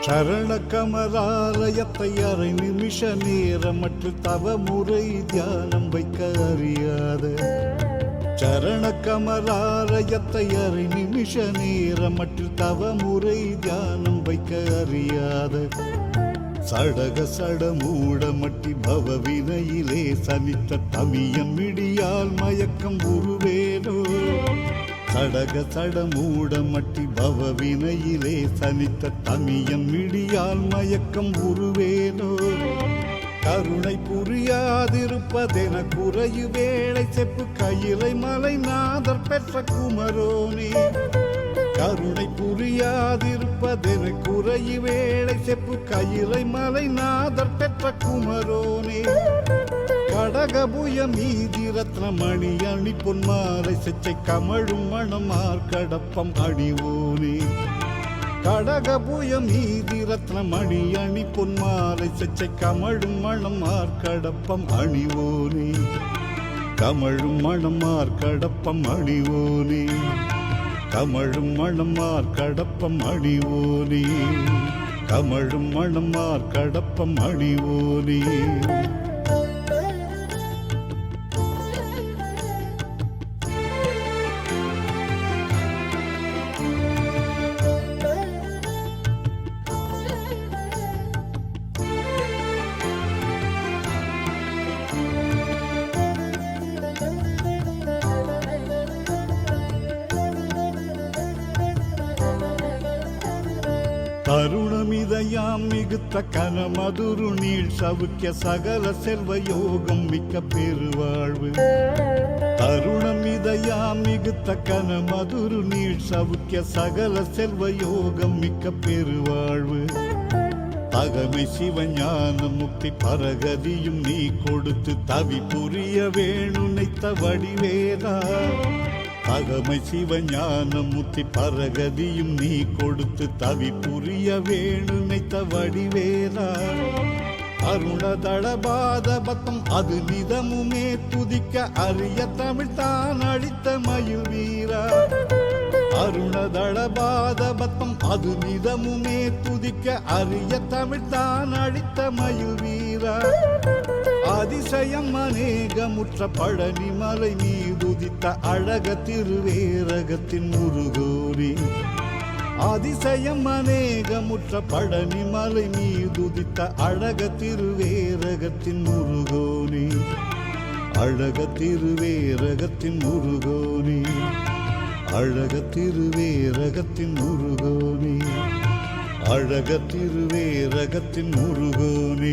சரண கமலாலயத்தை அரை நிமிஷ நேரமற்று தவமுறை தியானம் வைக்க அறியாத சரண கமலாலயத்தை அரை நிமிஷ நேரமற்று தவமுறை தியானம் வைக்க அறியாத சடக சடமூடமட்டி பவவினையிலே சனித்த தமியன் மிடியால் மயக்கம் உருவேனோ சடக சடமூடமட்டி பவவினையிலே சனித்த தமியன் மிடியால் மயக்கம் உருவேனோ கருணை புரியாதிருப்பதென குறையு வேளை செப்பு கையிலை மலை நாதர் பெற்ற குமரோனே கருணை புரியாதிருப்பதென குறையு வேளை செப்பு கையிலை மலை நாதர் பெற்ற குமரோனே கடகபுய மீதி ரத்னமணி அணி பொன்மாலை செச்சை கமழும் மணமார் கடப்பம் அணிவோனே கடகபுய மீதி ரத்னமணி அணி பொன்மாலை செச்சை கமழும் மணமார் கடப்பம் அணிவோனே கமழும் மணமார் கடப்பம் அணிவோனே கமழும் மணமார் கடப்பம் அணிவோனே கமழும் மணமார் கடப்பம் அணிவோனே தருணமிதயாம் மிகுத்த கனமதுரு நீள் சவுக்கிய சகல செல்வ யோகம் மிக்க பெருவாழ்வு தருணமிதயாம் மிகுத்த கனமதுரு நீள் சவுக்கிய சகல செல்வ யோகம் மிக்க பெருவாழ்வு தகமை சிவஞான முக்தி பரகதியும் நீ கொடுத்து தவி புரிய வேணுனைத்த வடிவேதா அகமை சிவஞான முத்தி பரகதியும் நீ கொடுத்து தவி புரிய வேணுனைத்த வடிவேலா அருணதளபாத பத்தம் அது நிதமுமே துதிக்க அரிய தமிழ் தான் அளித்த மயில் வீரா அருணதளபாத பத்தம் அது நிதமுமே துதிக்க அரிய தமிழ் தான் அளித்த மயில் வீரா அதிசயம் அநேகமுற்ற பழனி மலை மீதுதித்த அழக திருவேரகத்தின் முருகோனே அதிசயம் அநேகமுற்ற பழனி மலை மீதுதித்த அழக திருவேரகத்தின் முருகோனே அழக திருவேரகத்தின் முருகோனே அழக திருவேரகத்தின் முருகோனே அழக திருவேரகத்தின் முருகோனே